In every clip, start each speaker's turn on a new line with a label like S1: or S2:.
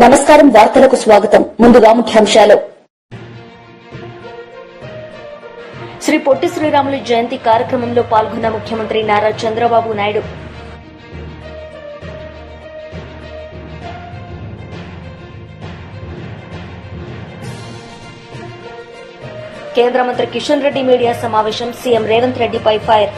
S1: నమస్కారం. వార్తలకు స్వాగతం. ముందుగా ముఖ్యాంశాలు. శ్రీ పొట్టి శ్రీరాములు జయంతి కార్యక్రమంలో పాల్గొన్న ముఖ్యమంత్రి నారా చంద్రబాబు నాయుడు. కేంద్ర మంత్రి కిషన్ రెడ్డి మీడియా సమావేశం. సీఎం రేవంత్ రెడ్డిపై ఫైర్.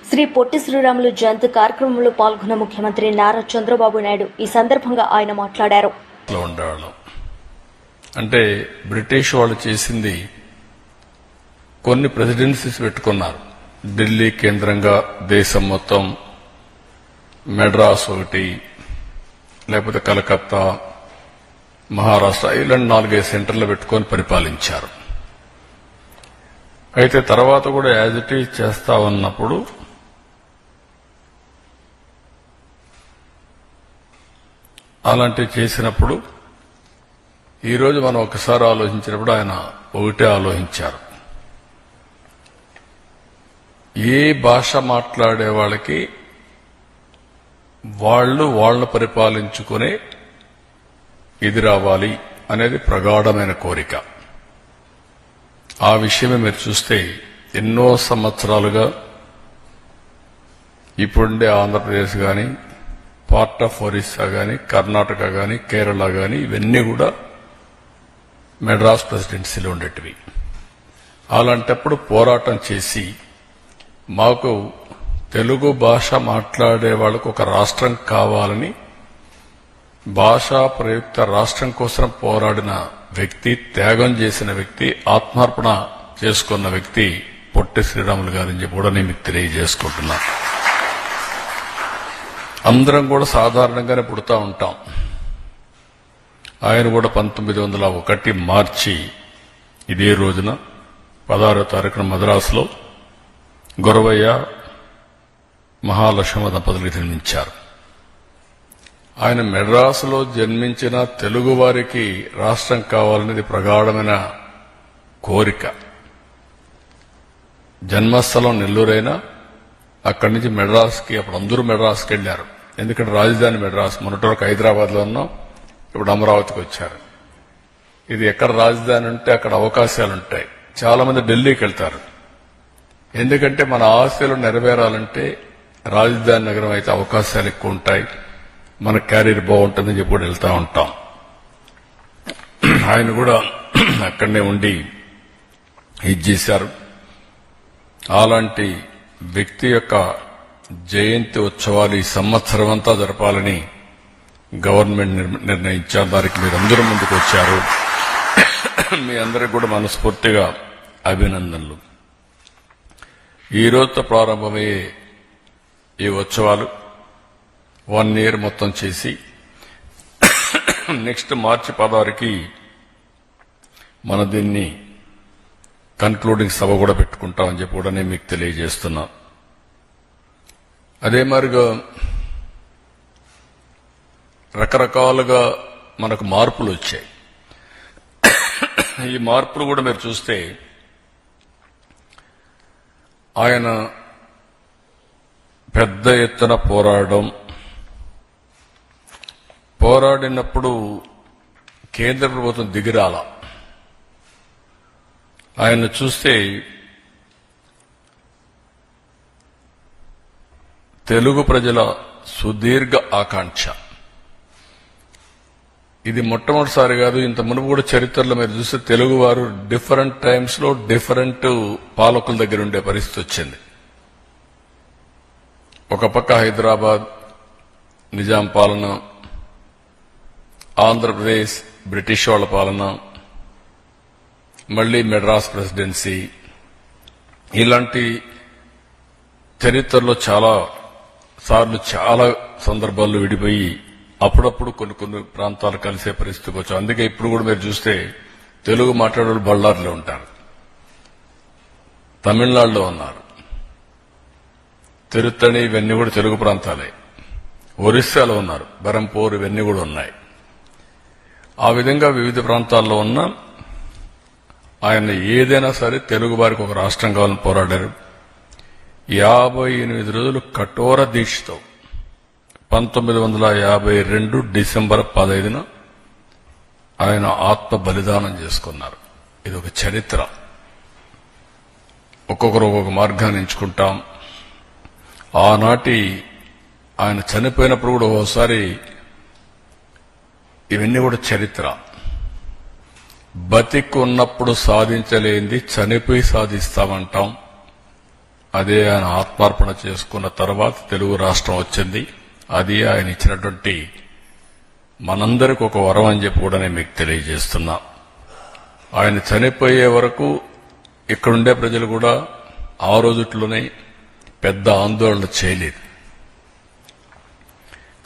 S1: శ్రీ పొట్టి శ్రీరాములు జయంతి కార్యక్రమంలో పాల్గొన్న ముఖ్యమంత్రి నారా చంద్రబాబు నాయుడు. ఈ సందర్భంగా ఆయన మాట్లాడారు.
S2: అంటే బ్రిటిష్ వాళ్ళు చేసింది కొన్ని ప్రెసిడెన్సీస్ పెట్టుకున్నారు. ఢిల్లీ కేంద్రంగా దేశం మొత్తం, మెడ్రాస్ ఒకటి, లేకపోతే కలకత్తా, మహారాష్ట్ర, ఇలాంటి 4-5 సెంటర్లు పెట్టుకొని పరిపాలించారు. అయితే తర్వాత కూడా యాజ్ ఇట్ ఈజ్ చేస్తా ఉన్నప్పుడు అలాంటివి చేసినప్పుడు ఈరోజు మనం ఒకసారి ఆలోచించినప్పుడు ఆయన ఒకటే ఆలోచించారు. ఏ భాష మాట్లాడే వాళ్ళకి వాళ్ళను పరిపాలించుకునే ఇది రావాలి అనేది ప్రగాఢమైన కోరిక. ఆ విషయమే మీరు చూస్తే ఎన్నో సంవత్సరాలుగా ఇప్పుడుండే ఆంధ్రప్రదేశ్ గాని, పార్ట్ ఆఫ్ ఒరిస్సా గాని, కర్ణాటక గాని, కేరళ గాని, ఇవన్నీ కూడా మెడ్రాస్ ప్రెసిడెన్సీలో ఉండేటివి. అలాంటప్పుడు పోరాటం చేసి మాకు తెలుగు భాష మాట్లాడే వాళ్ళకు ఒక రాష్ట్రం కావాలని భాషా ప్రయుక్త రాష్ట్రం కోసం పోరాడిన వ్యక్తి, త్యాగం చేసిన వ్యక్తి, ఆత్మార్పణ చేసుకున్న వ్యక్తి పొట్టి శ్రీరాములు గారని చెప్పి కూడా నేను మీకు తెలియజేసుకుంటున్నాను. అందరం కూడా సాధారణంగానే పుడతా ఉంటాం. ఆయన కూడా 1901 మార్చి ఇదే రోజున 16వ తారీఖున మద్రాసులో గొరవయ్య మహాలక్ష్మ దంపతులకు జన్మించారు. ఆయన మెడ్రాసులో జన్మించిన తెలుగు వారికి రాష్ట్రం కావాలనేది ప్రగాఢమైన కోరిక. జన్మస్థలం నెల్లూరైనా అక్కడి నుంచి మెడ్రాస్కి, అప్పుడు అందరూ మెడ్రాస్కి వెళ్లారు. ఎందుకంటే రాజధాని మెడ్రాస్. మొన్నటి వరకు హైదరాబాద్ లో ఉన్నాం, ఇప్పుడు అమరావతికి వచ్చారు. ఇది ఎక్కడ రాజధాని ఉంటే అక్కడ అవకాశాలుంటాయి. చాలా మంది ఢిల్లీకి వెళ్తారు. ఎందుకంటే మన ఆశలు నెరవేరాలంటే రాజధాని నగరం అయితే అవకాశాలు ఎక్కువ ఉంటాయి, మన క్యారియర్ బాగుంటుందని చెప్పి కూడా వెళ్తా ఉంటాం. ఆయన కూడా అక్కడనే ఉండి ఇది చేశారు. అలాంటి వ్యక్తి యొక్క జయంతి ఉత్సవాలు ఈ సంవత్సరం అంతా జరపాలని గవర్నమెంట్ నిర్ణయించారు. దానికి మీరందరూ ముందుకు వచ్చారు. మీ అందరికి కూడా మనస్ఫూర్తిగా అభినందనలు. ఈ రోజుతో ప్రారంభమయ్యే ఈ ఉత్సవాలు 1 year మొత్తం చేసి నెక్స్ట్ మార్చి 16కి మన దీన్ని కన్క్లూడింగ్ సభ కూడా పెట్టుకుంటామని చెప్పి కూడా నేను మీకు తెలియజేస్తున్నా. అదే మరిగా రకరకాలుగా మనకు మార్పులు వచ్చాయి. ఈ మార్పులు కూడా మీరు చూస్తే ఆయన పెద్ద ఎత్తున పోరాడినప్పుడు కేంద్ర ప్రభుత్వం దిగిరాల. ఆయన చూస్తే తెలుగు ప్రజల సుదీర్ఘ ఆకాంక్ష. ఇది మొట్టమొదటిసారి కాదు, ఇంత మునుపు కూడా చరిత్రలో మీరు చూస్తే తెలుగు వారు డిఫరెంట్ టైమ్స్ లో డిఫరెంట్ పాలకుల దగ్గర ఉండే పరిస్థితి వచ్చింది. ఒక పక్క హైదరాబాద్ నిజాం పాలన, ఆంధ్రప్రదేశ్ బ్రిటిష్ వాళ్ల పాలన, మళ్లీ మెడ్రాస్ ప్రెసిడెన్సీ. ఇలాంటి చరిత్రలో చాలా సార్లు చాలా సందర్భాల్లో విడిపోయి అప్పుడప్పుడు కొన్ని ప్రాంతాలు కలిసే పరిస్థితికి వచ్చాం. అందుకే ఇప్పుడు కూడా మీరు చూస్తే తెలుగు మాట్లాడే బళ్ళారిలో ఉంటారు, తమిళనాడులో ఉన్నారు, తిరుత్తణి, ఇవన్నీ కూడా తెలుగు ప్రాంతాలే. ఒరిస్సాలో ఉన్నారు, బరంపూర్, ఇవన్నీ కూడా ఉన్నాయి. ఆ విధంగా వివిధ ప్రాంతాల్లో ఉన్న ఆయన ఏదైనా సరే తెలుగు వారికి ఒక రాష్ట్రం కావాలని పోరాడారు. 58 రోజులు కఠోర దీక్షతో 1952 డిసెంబర్ 15న ఆయన ఆత్మ బలిదానం చేసుకున్నారు. ఇది ఒక చరిత్ర. ఒక్కొక్కరు ఒక్కొక్క మార్గాన్ని ఎంచుకుంటాం. ఆనాటి ఆయన చనిపోయినప్పుడు కూడా ఓసారి ఇవన్నీ కూడా చరిత్ర. బతికి ఉన్నప్పుడు సాధించలేనిది చనిపోయి సాధిస్తామంటాం. అదే ఆయన ఆత్మార్పణ చేసుకున్న తర్వాత తెలుగు రాష్ట్రం వచ్చింది. అది ఆయన ఇచ్చినటువంటి మనందరికి ఒక వరం అని చెప్పి కూడా నేను మీకు తెలియజేస్తున్నా. ఆయన చనిపోయే వరకు ఇక్కడుండే ప్రజలు కూడా ఆ రోజుట్లోనే పెద్ద ఆందోళన చేయలేదు.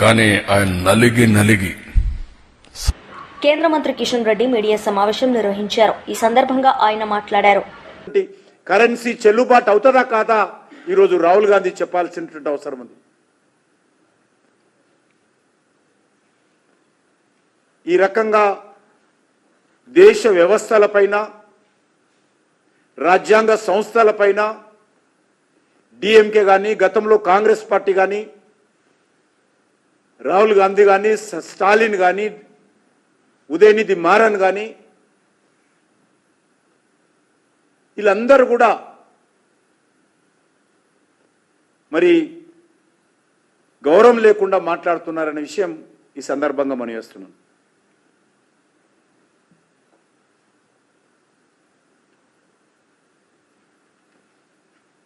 S2: కానీ ఆయన నలిగి
S1: కేంద్ర మంత్రి కిషన్ రెడ్డి మీడియా సమావేశం నిర్వహించారు. ఈ సందర్భంగా ఆయన మాట్లాడారు.
S3: కరెన్సీ చెల్లుబాటు అవుతుందా కాదా ఈరోజు రాహుల్ గాంధీ చెప్పాల్సినటువంటి అవసరం ఉంది. ఈ రకంగా దేశ వ్యవస్థలపైన, రాజ్యాంగ సంస్థలపైన డిఎంకే కానీ, గతంలో కాంగ్రెస్ పార్టీ కానీ, రాహుల్ గాంధీ కానీ, స్టాలిన్ కానీ, ఉదయనిధి మారన్ కానీ, వీళ్ళందరూ కూడా మరి గౌరవం లేకుండా మాట్లాడుతున్నారనే విషయం ఈ సందర్భంగా మనం చేస్తున్నాం.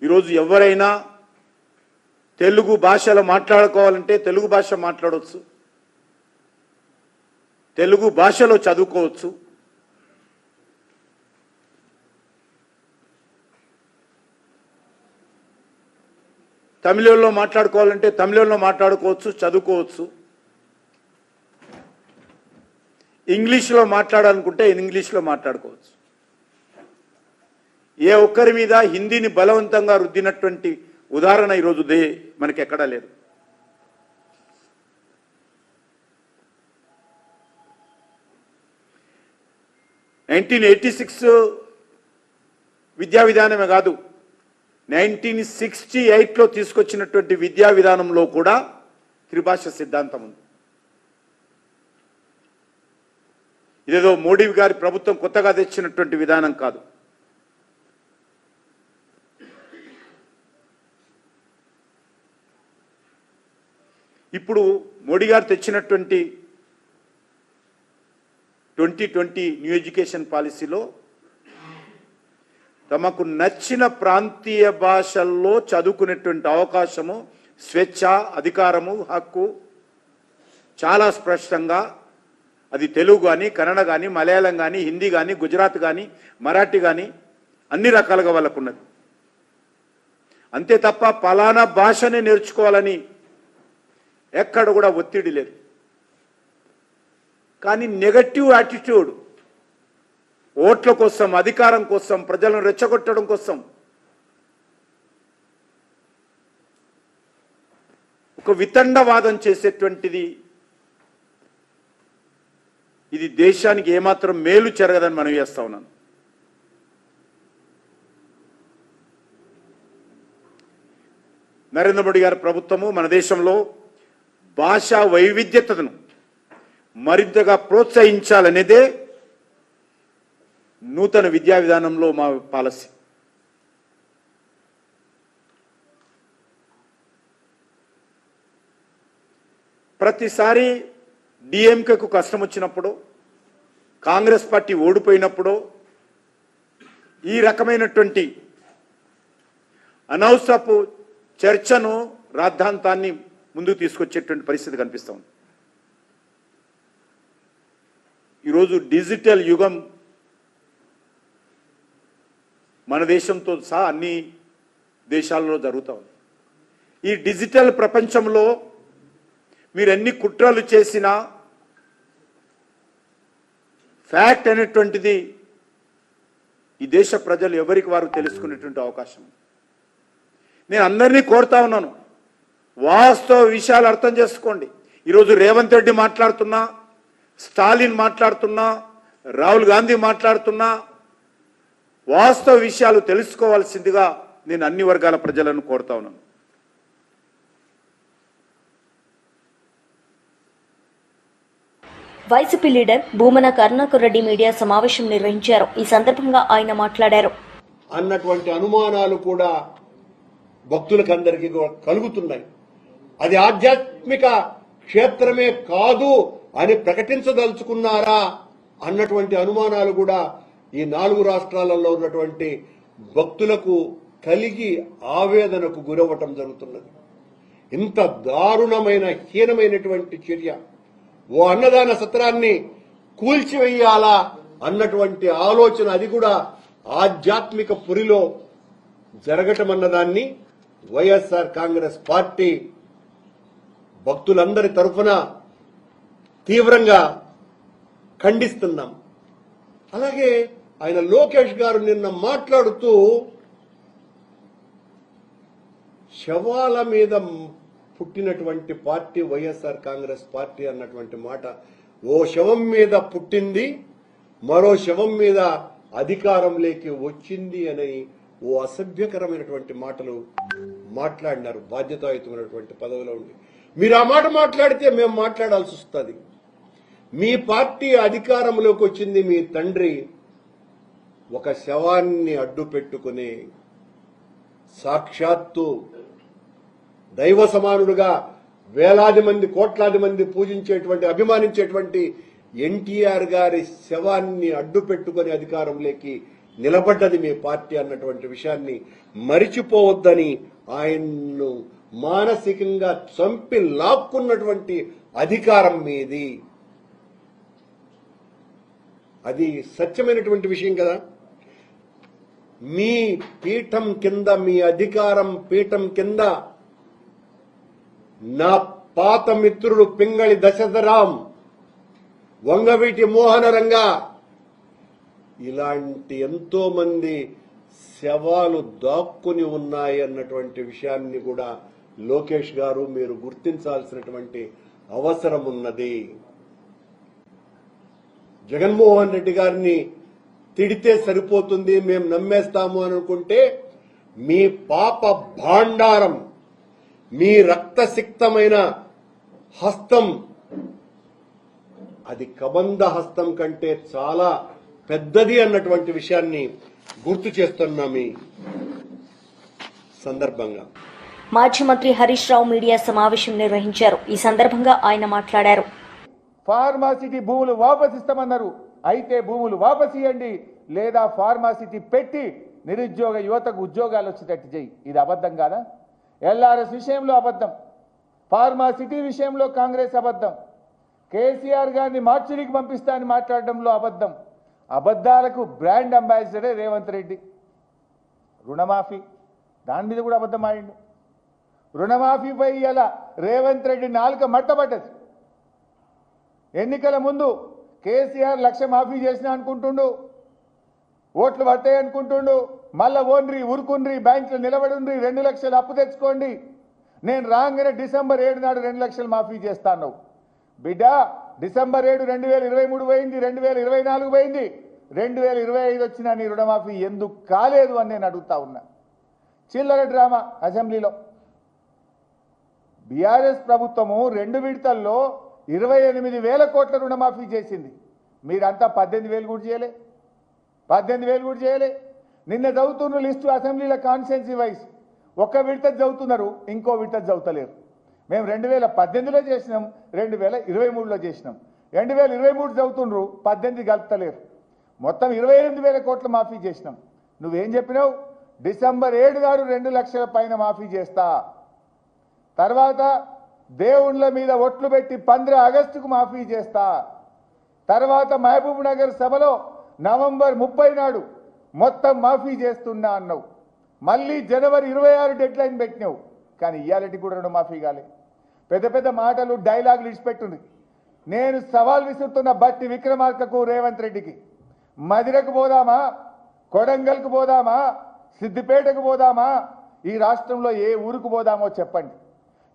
S3: ఈరోజు ఎవరైనా తెలుగు భాషలో మాట్లాడుకోవాలంటే తెలుగు భాష మాట్లాడవచ్చు, తెలుగు భాషలో చదువుకోవచ్చు. తమిళంలో మాట్లాడుకోవాలంటే తమిళంలో మాట్లాడుకోవచ్చు, చదువుకోవచ్చు. ఇంగ్లీష్లో మాట్లాడాలనుకుంటే ఇంగ్లీష్లో మాట్లాడుకోవచ్చు. ఏ ఒక్కరి మీద హిందీని బలవంతంగా రుద్దినటువంటి ఉదాహరణ ఈరోజు మనకి ఎక్కడా లేదు. విద్యా విధానమే కాదు, 1968లో తీసుకొచ్చినటువంటి విద్యా విధానంలో కూడా త్రిభాష సిద్ధాంతం ఉంది. ఇదేదో మోడీ గారి ప్రభుత్వం కొత్తగా తెచ్చినటువంటి విధానం కాదు. ఇప్పుడు మోడీ గారు తెచ్చినటువంటి 2020 న్యూ ఎడ్యుకేషన్ పాలసీలో తమకు నచ్చిన ప్రాంతీయ భాషల్లో చదువుకునేటువంటి అవకాశము, స్వేచ్ఛ, అధికారము, హక్కు చాలా స్పష్టంగా అది తెలుగు కానీ, కన్నడ కానీ, మలయాళం కానీ, హిందీ కానీ, గుజరాత్ కానీ, మరాఠీ కానీ అన్ని రకాలుగా వాళ్ళకు ఉన్నది. అంతే తప్ప పలానా భాషనే నేర్చుకోవాలని ఎక్కడ కూడా ఒత్తిడి లేదు. కానీ నెగటివ్ యాటిట్యూడ్, ఓట్ల కోసం, అధికారం కోసం, ప్రజలను రెచ్చగొట్టడం కోసం ఒక వితండవాదం చేసేటువంటిది ఇది దేశానికి ఏమాత్రం మేలు జరగదని మనం చేస్తా ఉన్నాను. నరేంద్ర మోడీ గారి ప్రభుత్వము మన దేశంలో భాషా వైవిధ్యతను మరింతగా ప్రోత్సహించాలనేదే నూతన విద్యా విధానంలో మా పాలసీ. ప్రతిసారి డిఎంకేకు కష్టం వచ్చినప్పుడు, కాంగ్రెస్ పార్టీ ఓడిపోయినప్పుడు ఈ రకమైనటువంటి అనవసరపు చర్చను, రాద్ధాంతాన్ని ముందుకు తీసుకొచ్చేటువంటి పరిస్థితి కనిపిస్తూ ఉంది. ఈరోజు డిజిటల్ యుగం మన దేశంతో సహా అన్ని దేశాల్లో జరుగుతూ ఉంది. ఈ డిజిటల్ ప్రపంచంలో మీరు ఎన్ని కుట్రలు చేసినా ఫ్యాక్ట్ అనేటువంటిది ఈ దేశ ప్రజలు ఎవరికి వారు తెలుసుకునేటువంటి అవకాశం. నేను అందరినీ కోరుతా ఉన్నాను, వాస్తవ విషయాలు అర్థం చేసుకోండి. ఈరోజు రేవంత్ రెడ్డి మాట్లాడుతున్నా, స్టాలిన్ మాట్లాడుతున్నా, రాహుల్ గాంధీ మాట్లాడుతున్నా, వాస్తవ విషయాలు తెలుసుకోవాల్సిందిగా నేను అన్ని వర్గాల ప్రజలను కోరుతా ఉన్నాను.
S1: YCP leader Bhumana Karunakar Reddy media సమావేశం నిర్వహించారు. ఈ సందర్భంగా ఆయన మాట్లాడారు.
S4: అన్నటువంటి అనుమానాలు కూడా భక్తులకందరికీ కలుగుతున్నాయి. అది ఆధ్యాత్మిక క్షేత్రమే కాదు అని ప్రకటించదలుచుకున్నారా అన్నటువంటి అనుమానాలు కూడా ఈ 4 రాష్ట్రాలలో ఉన్నటువంటి భక్తులకు కలిగి ఆవేదనకు గురవటం జరుగుతున్నది. ఇంత దారుణమైన హీనమైనటువంటి చర్య, ఓ అన్నదాన సత్రాన్ని కూల్చివేయాలా అన్నటువంటి ఆలోచన, అది కూడా ఆధ్యాత్మిక పురిలో జరగటం అన్నదాన్ని వైఎస్ఆర్ కాంగ్రెస్ పార్టీ భక్తులందరి తరఫున తీవ్రంగా ఖండిస్తున్నాం. అలాగే ఆయన లోకేష్ గారు నిన్న మాట్లాడుతూ శవాల మీద పుట్టినటువంటి పార్టీ వైఎస్ఆర్ కాంగ్రెస్ పార్టీ అన్నటువంటి మాట, ఓ శవం మీద పుట్టింది, మరో శవం మీద అధికారంలోకి వచ్చింది అని ఓ అసభ్యకరమైనటువంటి మాటలు మాట్లాడినారు. బాధ్యతాయుతమైనటువంటి పదవిలో ఉండి మీరు ఆ మాట మాట్లాడితే మేము మాట్లాడాల్సి వస్తుంది. మీ పార్టీ అధికారంలోకి వచ్చింది, మీ తండ్రి ఒక శవాన్ని అడ్డు పెట్టుకుని సాక్షాత్తు దైవ సమానుడుగా వేలాది మంది కోట్లాది మంది పూజించేటువంటి అభిమానించేటువంటి ఎన్టీఆర్ గారి శవాన్ని అడ్డు పెట్టుకుని అధికారంలోకి నిలబడ్డది మీ పార్టీ అన్నటువంటి విషయాన్ని మరిచిపోవద్దని, ఆయన్ను మానసికంగా చంపి లాక్కున్నటువంటి అధికారం మీది. అది సత్యమైనటువంటి విషయం కదా. మీ పీఠం కింద, మీ అధికారం పీఠం కింద నా పాత మిత్రుడు పింగళి దశరథరాం, వంగవీటి మోహనరంగా ఇలాంటి ఎంతో మంది శవాలు దాక్కుని ఉన్నాయి అన్నటువంటి విషయాన్ని కూడా లోకేష్ గారు మీరు గుర్తించాల్సినటువంటి అవసరం ఉన్నది. జగన్మోహన్ రెడ్డి గారిని తిడితే సరిపోతుంది, మేము నమ్మేస్తాము అని అనుకుంటే మీ పాప భాండారం, మీ రక్తసిక్తమైన హస్తం, అది కబంధ హస్తం కంటే చాలా పెద్దది అన్నటువంటి విషయాన్ని గుర్తు చేస్తున్నాం ఈ సందర్భంగా.
S1: మాజీ మంత్రి హరీష్ రావు మీడియా సమావేశం నిర్వహించారు. ఈ సందర్భంగా ఆయన మాట్లాడారు.
S5: ఫార్మాసిటీ భూములు వాపసు ఇస్తామన్నారు. అయితే భూములు వాపసు ఇవ్వండి, లేదా ఫార్మాసిటీ పెట్టి నిరుద్యోగ యువతకు ఉద్యోగాలు వచ్చేటట్టు చేయి. ఇది అబద్ధం కాదా? ఎల్ఆర్ఎస్ విషయంలో అబద్ధం, ఫార్మాసిటీ విషయంలో కాంగ్రెస్ అబద్ధం, కేసీఆర్ గారిని మార్చిడికి పంపిస్తా అని మాట్లాడడంలో అబద్ధం. అబద్ధాలకు బ్రాండ్ అంబాసిడరే రేవంత్ రెడ్డి. రుణమాఫీ, దాని మీద కూడా అబద్ధం ఆడిండు. రుణమాఫీపై ఇలా రేవంత్ రెడ్డి నాలుక మట్టబడ్డది. ఎన్నికల ముందు కేసీఆర్ 1,00,000 మాఫీ చేసిన అనుకుంటుండు, ఓట్లు పట్టాయి అనుకుంటుండు. మళ్ళా ఓన్రి ఉరుకుండ్రి, బ్యాంకులో నిలబడి 2 లక్షలు అప్పు తెచ్చుకోండి, నేను రాగానే డిసెంబర్ 7 నాడు 2 లక్షలు మాఫీ చేస్తాను. బిడ్డ, డిసెంబర్ 7 2023 పోయింది, 2024 పోయింది, 2025 వచ్చినా నీ రుణమాఫీ ఎందుకు కాలేదు అని నేను అడుగుతా ఉన్నా. చిల్లర డ్రామా అసెంబ్లీలో. బీఆర్ఎస్ ప్రభుత్వము 2 విడతల్లో 28,000 కోట్ల రుణమాఫీ చేసింది. మీరంతా 18,000 కూడా చేయలే, 18,000 కూడా చేయలే. నిన్న చదువుతున్న లిస్టు అసెంబ్లీలో కాన్స్టిట్యున్సీ వైజ్ ఒక విడత చదువుతున్నారు, ఇంకో విడత చదువుతలేరు. మేము 2018లో చేసినాం, 2023లో చేసినాం. 2023 చదువుతుండ్రు, 18 కలుపుతలేరు. మొత్తం 28,000 కోట్ల మాఫీ చేసినాం. నువ్వేం చెప్పినావు? డిసెంబర్ 7 నాడు 2 లక్షల పైన మాఫీ చేస్తా, తర్వాత దేవుళ్ళ మీద ఒట్లు పెట్టి 15 ఆగస్టుకు మాఫీ చేస్తా, తర్వాత మహబూబ్ నగర్ సభలో నవంబర్ 30 నాడు మొత్తం మాఫీ చేస్తున్నా అన్నావు. మళ్ళీ జనవరి 26 డెడ్ లైన్ పెట్టినావు. కానీ ఇయాలటి కూడా రుణమాఫీ కాలే. పెద్ద పెద్ద మాటలు, డైలాగులు ఇచ్చిపెట్టుంది. నేను సవాల్ విసురుతున్న బట్టి విక్రమార్కకు, రేవంత్ రెడ్డికి, మదిరకు పోదామా, కొడంగల్కు పోదామా, సిద్దిపేటకు పోదామా, ఈ రాష్ట్రంలో ఏ ఊరుకు పోదామో చెప్పండి.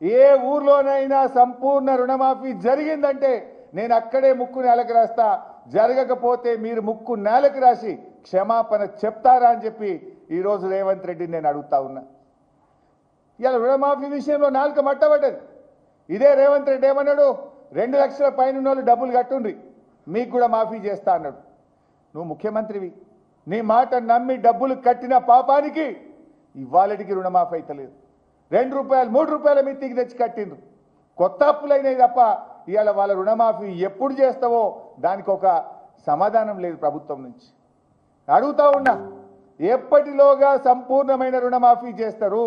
S5: ఏ ఊర్లోనైనా సంపూర్ణ రుణమాఫీ జరిగిందంటే నేను అక్కడే ముక్కు నేలకు రాస్తా, జరగకపోతే మీరు ముక్కు నేలకు రాసి క్షమాపణ చెప్తారా అని చెప్పి ఈరోజు రేవంత్ రెడ్డిని నేను అడుగుతా ఉన్నా. ఇలా రుణమాఫీ విషయంలో నాలుక మట్టబడ్డది. ఇదే రేవంత్ రెడ్డి ఏమన్నాడు? 2 లక్షల పైన డబ్బులు కట్టుండ్రి, మీకు కూడా మాఫీ చేస్తా అన్నాడు. నువ్వు ముఖ్యమంత్రివి, నీ మాట నమ్మి డబ్బులు కట్టిన పాపానికి ఇవాళటికి రుణమాఫీ అయితలేదు. 2 రూపాయలు 3 రూపాయల మిత్తికి తెచ్చి కట్టిండ్రు. కొత్త అప్పులైనవి తప్ప ఇవాళ వాళ్ళ రుణమాఫీ ఎప్పుడు చేస్తావో దానికి ఒక సమాధానం లేదు ప్రభుత్వం నుంచి. అడుగుతా ఉన్నా, ఎప్పటిలోగా సంపూర్ణమైన రుణమాఫీ చేస్తారు?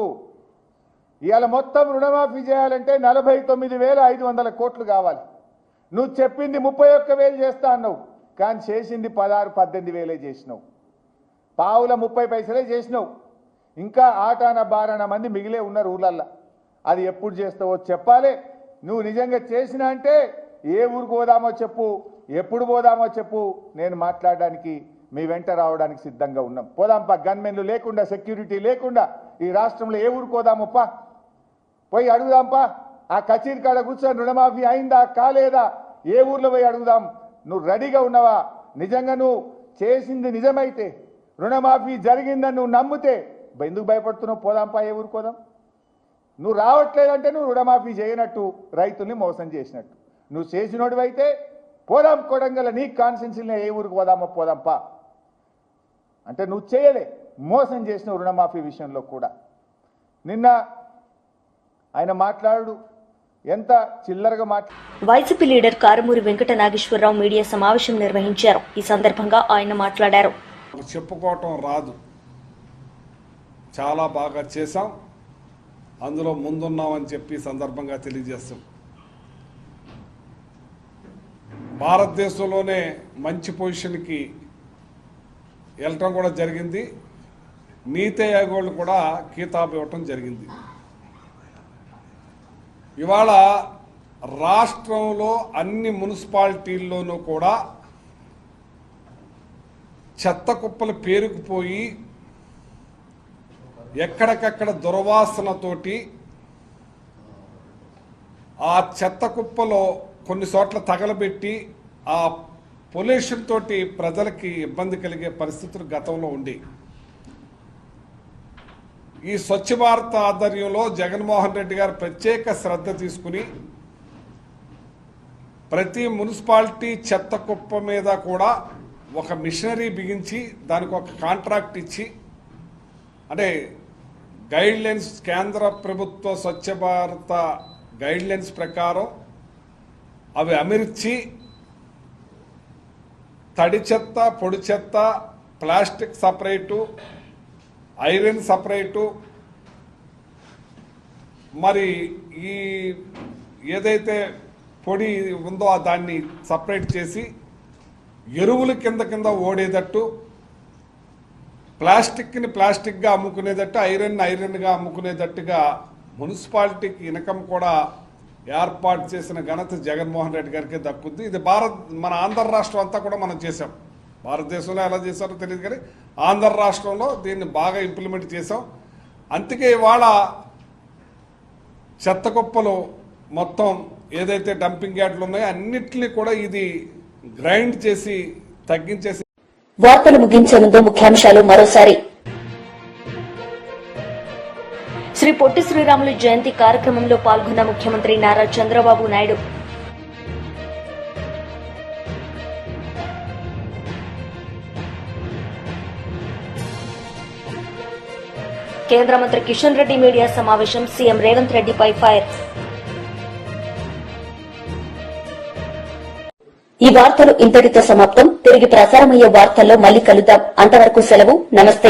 S5: ఇవాళ మొత్తం రుణమాఫీ చేయాలంటే 49,500 కోట్లు కావాలి. నువ్వు చెప్పింది 31,000 చేస్తా అన్నావు, కానీ చేసింది 16-18 చేసినావు. పావుల 30 పైసలే చేసినావు. ఇంకా ఆటాన బారాన మంది మిగిలే ఉన్నారు ఊళ్ళల్లో. అది ఎప్పుడు చేస్తావో చెప్పాలి. నువ్వు నిజంగా చేసినా అంటే ఏ ఊరికి పోదామో చెప్పు, ఎప్పుడు పోదామో చెప్పు, నేను మాట్లాడడానికి మీ వెంట రావడానికి సిద్ధంగా ఉన్నాం. పోదాంపా, గన్మెన్లు లేకుండా, సెక్యూరిటీ లేకుండా ఈ రాష్ట్రంలో ఏ ఊరికి పోదామప్పా, పోయి అడుగుదాంపా. ఆ కచేరీ కాడ కూర్చొని రుణమాఫీ అయిందా కాలేదా ఏ ఊర్లో పోయి అడుగుదాం. నువ్వు రెడీగా ఉన్నావా? నిజంగా నువ్వు చేసింది నిజమైతే, రుణమాఫీ జరిగిందని నువ్వు నమ్మితే ఎందుకు భయపడుతున్నావు? పోదాంపా, ఏ ఊరికి పోదాం. నువ్వు రావట్లేదంటే నువ్వు రుణమాఫీ చేయనట్టు, రైతుల్ని మోసం చేసినట్టు. నువ్వు చేసినోడివైతే పోదాం, కొడంగల్ నీ కాన్స్టిట్యున్సీలో ఏ ఊరికి పోదామో పోదాంపా అంటే నువ్వు చేయలే, మోసం చేసిన రుణమాఫీ విషయంలో కూడా. నిన్న ఆయన మాట్లాడు ఎంత చిల్లరగా
S1: YCP leader Karumuri Venkata Nageswara Rao media సమావేశం నిర్వహించారు. ఈ సందర్భంగా ఆయన మాట్లాడారు.
S6: చెప్పుకోవటం రాదు, చాలా బాగా చేశాం, అందులో ముందున్నామని చెప్పి సందర్భంగా తెలియజేస్తాం. భారతదేశంలోనే మంచి పొజిషన్కి వెళ్ళటం కూడా జరిగింది. నీతి ఆయోగ్ కూడా కితాబు ఇవ్వటం జరిగింది. ఇవాళ రాష్ట్రంలో అన్ని మున్సిపాలిటీల్లోనూ కూడా చెత్త కుప్పలు పేరుకుపోయి ఎక్కడికక్కడ దుర్వాసనతోటి ఆ చెత్త కుప్పలో కొన్ని చోట్ల తగలబెట్టి ఆ పొల్యూషన్ తోటి ప్రజలకి ఇబ్బంది కలిగే పరిస్థితులు గతంలో ఉండి, ఈ స్వచ్ఛ భారత్ ఆధ్వర్యంలో జగన్మోహన్ రెడ్డి గారు ప్రత్యేక శ్రద్ధ తీసుకుని ప్రతి మున్సిపాలిటీ చెత్త కుప్ప మీద కూడా ఒక మిషనరీ బిగించి దానికి ఒక కాంట్రాక్ట్ ఇచ్చి, అంటే గైడ్ లైన్స్, కేంద్ర ప్రభుత్వ స్వచ్ఛ భారత గైడ్ లైన్స్ ప్రకారం అవి అమర్చి తడి చెత్త, పొడి చెత్త, ప్లాస్టిక్ సపరేటు, ఐరన్ సపరేటు, మరి ఈ ఏదైతే పొడి ఉందో దాన్ని సపరేట్ చేసి ఎరువులు కింద ఓడేటట్టు, ప్లాస్టిక్ని ప్లాస్టిక్గా అమ్ముకునేటట్టు, ఐరన్గా అమ్ముకునేటట్టుగా మున్సిపాలిటీకి ఇన్కమ్ కూడా ఏర్పాటు చేసిన ఘనత జగన్మోహన్ రెడ్డి గారికి దక్కుద్ది. ఇది మన ఆంధ్ర రాష్ట్రం అంతా కూడా మనం చేసాం. భారతదేశంలో ఎలా చేశారో తెలియదు కానీ ఆంధ్ర రాష్ట్రంలో దీన్ని బాగా ఇంప్లిమెంట్ చేసాం. అందుకే ఇవాళ చెత్త కుప్పలు మొత్తం ఏదైతే డంపింగ్ యార్డులు ఉన్నాయో అన్నిటినీ కూడా ఇది గ్రైండ్ చేసి తగ్గించేసి.
S1: వార్తలు ముగించే ముందు ముఖ్యాంశాలు మరోసారి. శ్రీ పొట్టి శ్రీరాములు జయంతి కార్యక్రమంలో పాల్గొన్న ముఖ్యమంత్రి నారా చంద్రబాబు నాయుడు. కేంద్ర మంత్రి కిషన్ రెడ్డి మీడియా సమావేశం, సీఎం రేవంత్ రెడ్డిపై ఫైర్. ఈ వార్తలు ఇంతటితో సమాప్తం. తిరిగి ప్రసారమయ్యే వార్తల్లో మళ్లీ కలుద్దాం. అంతవరకు సెలవు. నమస్తే.